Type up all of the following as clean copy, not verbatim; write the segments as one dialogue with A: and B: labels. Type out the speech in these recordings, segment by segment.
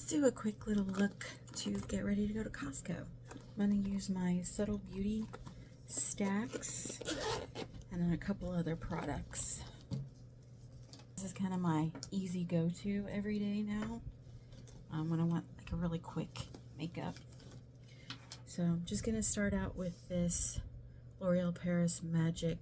A: Let's do a quick little look to get ready to go to Costco. I'm going to use my Subtle Beauty stacks and then a couple other products. This is kind of my easy go-to every day now when I want like a really quick makeup. So I'm just going to start out with this L'Oreal Paris Magic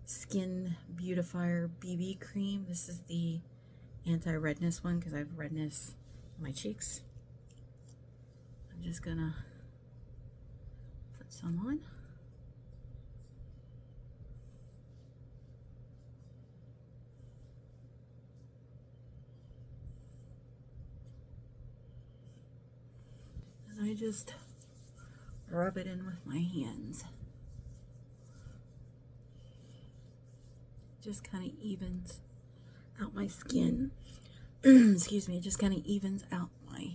A: Skin Beautifier BB Cream. This is the anti-redness one because I have redness on my cheeks. I'm just gonna put some on. And I just rub it in with my hands. Just kind of evens out my skin. Excuse me, it just kind of evens out my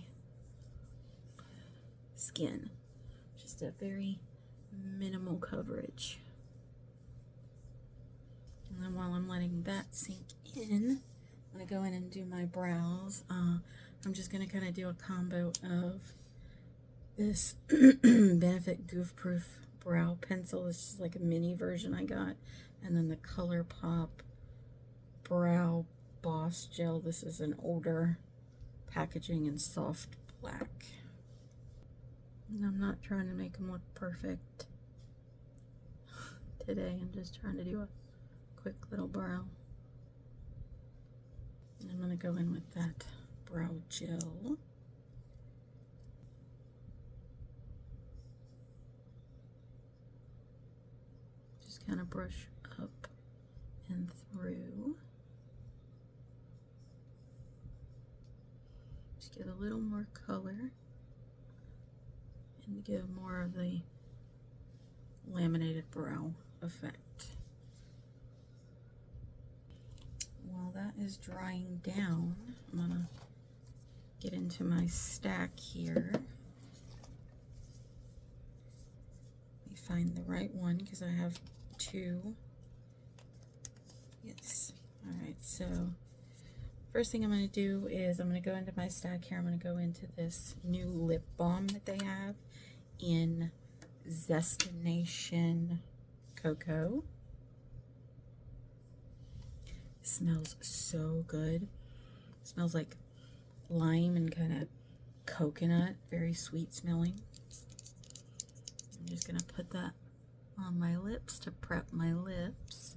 A: skin. Just a very minimal coverage. And then while I'm letting that sink in, I'm going to go in and do my brows. I'm just going to kind of do a combo of this Benefit Goof Proof brow pencil. This is like a mini version I got. And then the ColourPop Brow Boss Gel. This is an older packaging in soft black. And I'm not trying to make them look perfect today. I'm just trying to do a quick little brow. And I'm going to go in with that brow gel. Just kind of brush up and through. Just get a little more color and give more of the laminated brow effect. While that is drying down, I'm gonna get into my stack here. Let me find the right one because I have two. Yes. Alright, so first thing I'm going to do is I'm going to go into my stack here. I'm going to go into this new lip balm that they have in Zestination Cocoa. It smells so good. It smells like lime and kind of coconut, very sweet smelling. I'm just going to put that on my lips to prep my lips.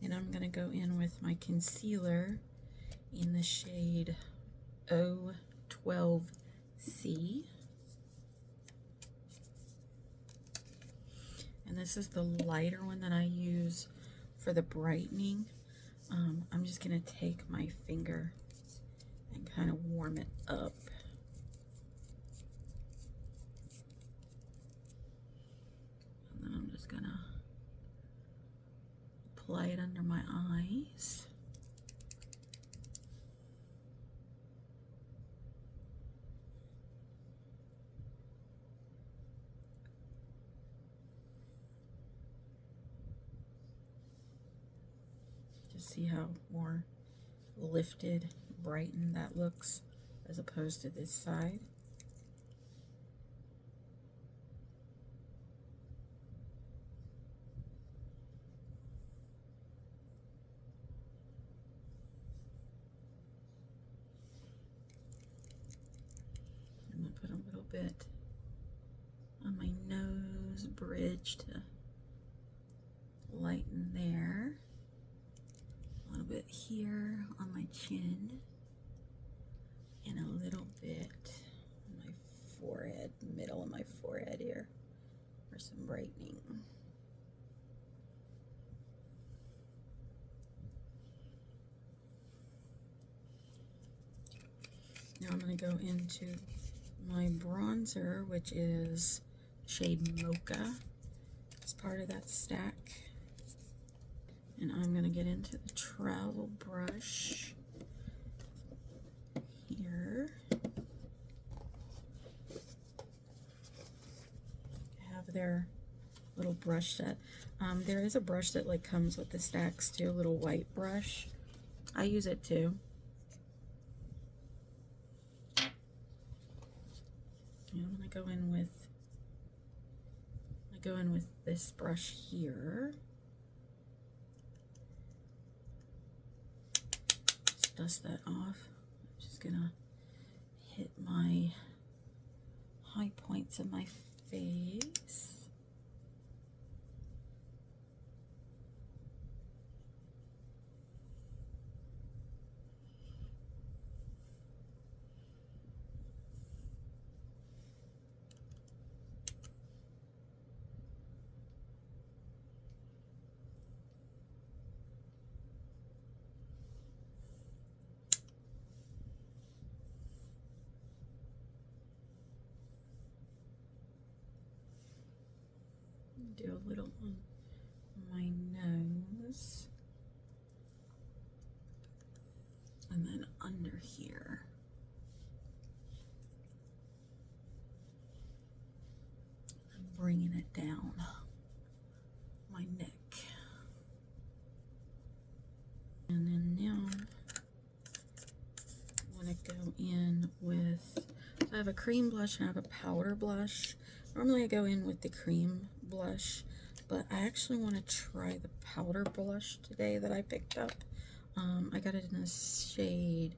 A: And I'm going to go in with my concealer in the shade 012C. And this is the lighter one that I use for the brightening. I'm just going to take my finger and kind of warm it up. And then I'm just going to apply it under my eyes. Just see how more lifted, brightened that looks as opposed to this side. Put a little bit on my nose bridge to lighten there. A little bit here on my chin. And a little bit on my forehead, middle of my forehead here for some brightening. Now I'm going to go into my bronzer, which is shade Mocha. It's part of that stack. And I'm going to get into the travel brush here. their little brush set. There is a brush that like comes with the stacks too, a little white brush. I use it too. And I'm gonna go in with this brush here. Just dust that off. I'm just gonna hit my high points of my face. Do a little on my nose, and then under here. I'm bringing it down my neck. And then now I want to go in with, I have a cream blush and I have a powder blush. Normally I go in with the cream blush, but I actually want to try the powder blush today that I picked up. I got it in a shade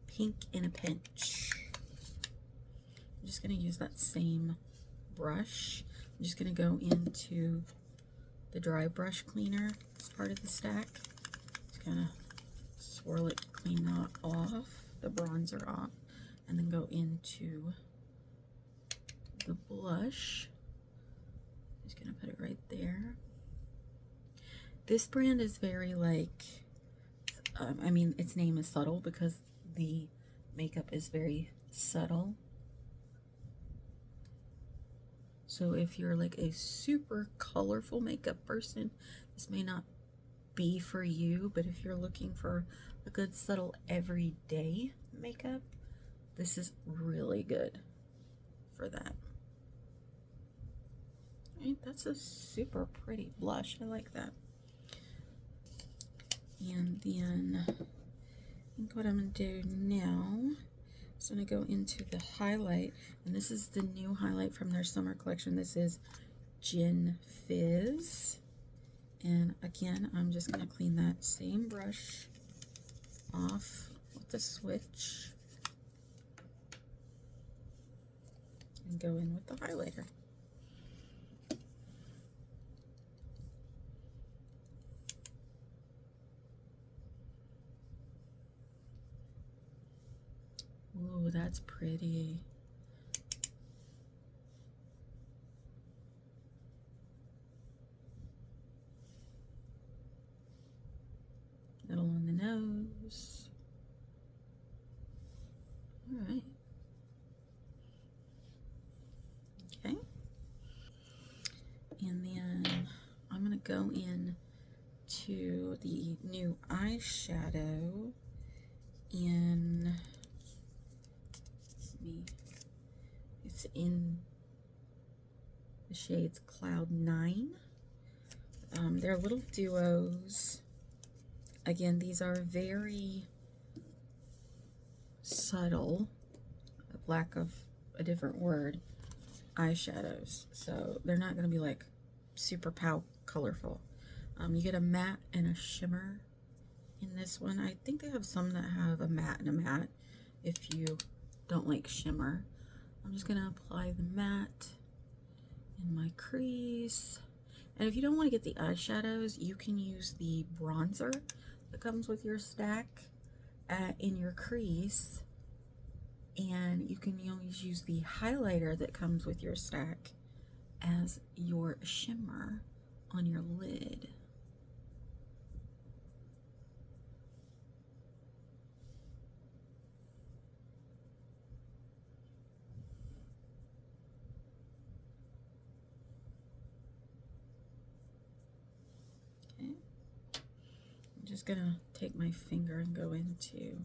A: Pink in a Pinch. I'm just going to use that same brush. I'm just going to go into the dry brush cleaner as part of the stack. Just kind of swirl it, clean that off, the bronzer off, and then go into the blush. Just gonna put it right there. This brand is very like, I mean, its name is subtle because the makeup is very subtle. So if you're like a super colorful makeup person, this may not be for you, but if you're looking for a good subtle everyday makeup, this is really good for that. Right, that's a super pretty blush. I like that. And then I think what I'm gonna do now is I'm gonna go into the highlight, and this is the new highlight from their summer collection. This is Gin Fizz. And again, I'm just gonna clean that same brush off with the switch and go in with the highlighter. Ooh, that's pretty. Little on the nose. All right. Okay. And then I'm gonna go in to the new eyeshadow in, it's in the shades Cloud 9. They're little duos. Again, these are very subtle, lack of a different word, eyeshadows. So they're not going to be like super colorful. You get a matte and a shimmer in this one. I think they have some that have a matte and a matte if you don't like shimmer. I'm just going to apply the matte in my crease. And if you don't want to get the eyeshadows, you can use the bronzer that comes with your stack in your crease. And you can always use the highlighter that comes with your stack as your shimmer on your lid. Okay. I'm just gonna take my finger and go into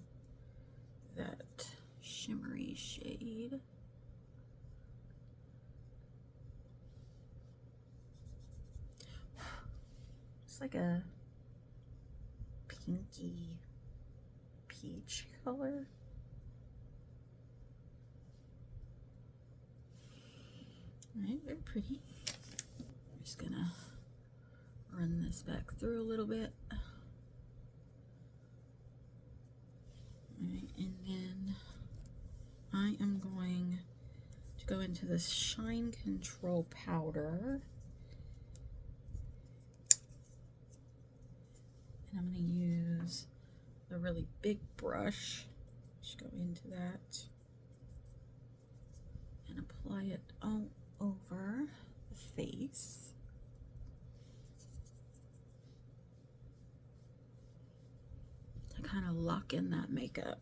A: that shimmery shade. looks like a pinky peach color. Alright, very pretty. I'm just gonna run this back through a little bit. Alright, and then I am going to go into this Shine Control powder. And I'm going to use a really big brush. Just go into that and apply it all over the face. To kind of lock in that makeup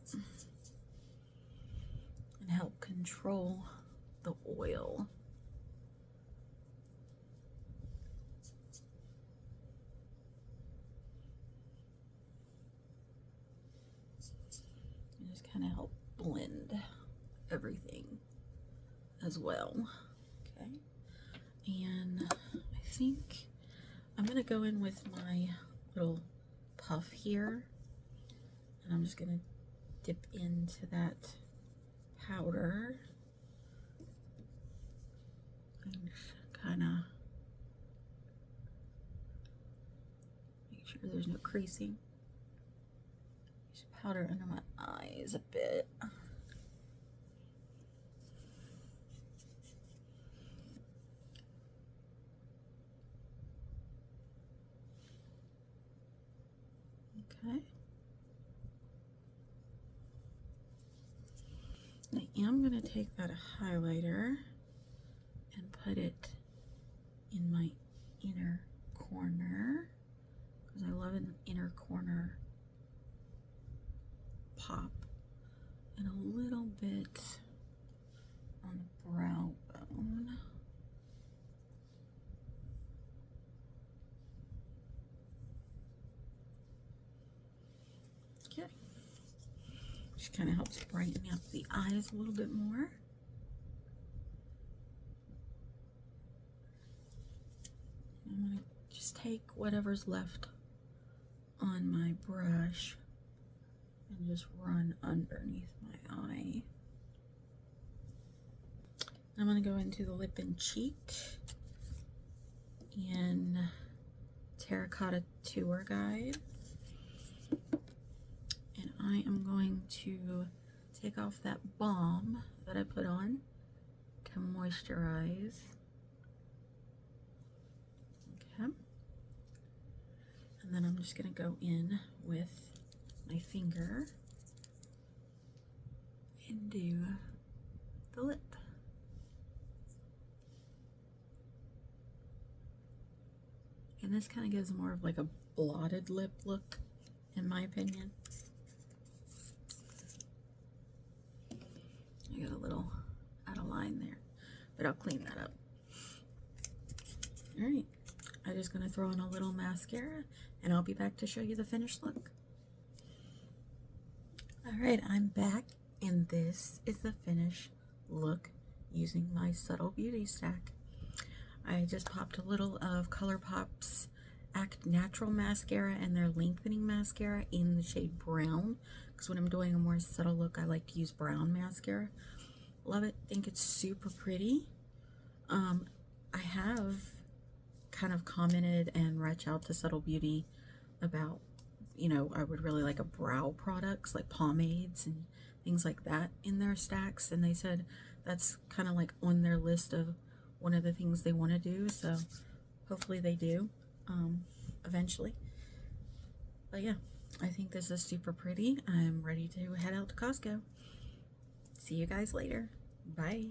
A: and help control the oil. And just kind of help blend everything as well. Okay, and I think I'm gonna go in with my little puff here, and I'm just gonna dip into that powder and kind of make sure there's no creasing. Use powder under my eyes a bit. Okay. I am going to take that highlighter and put it in my inner corner, because I love an inner corner pop, and a little bit on the brow bone. Okay. Just kind of helps brighten up the eyes a little bit more. I'm going to just take whatever's left on my brush and just run underneath my eye. I'm going to go into the lip and cheek in Terracotta Tour Guide. And I am going to take off that balm that I put on to moisturize. Okay. And then I'm just going to go in with my finger and do the lip. And this kind of gives more of like a blotted lip look, in my opinion. I got a little out of line there, but I'll clean that up. All right, I'm just gonna throw in a little mascara and I'll be back to show you the finished look. All right, I'm back, and this is the finished look using my Subtle Beauty stack. I just popped a little of ColourPop's Act Natural mascara and their lengthening mascara in the shade brown, because when I'm doing a more subtle look, I like to use brown mascara. Love it. Think it's super pretty. I have kind of commented and reached out to Subtle Beauty about, you know, I would really like a brow products like pomades and things like that in their stacks, and they said that's kind of like on their list of one of the things they want to do, so hopefully they do eventually. But yeah, I think this is super pretty. I'm ready to head out to Costco. See you guys later. Bye.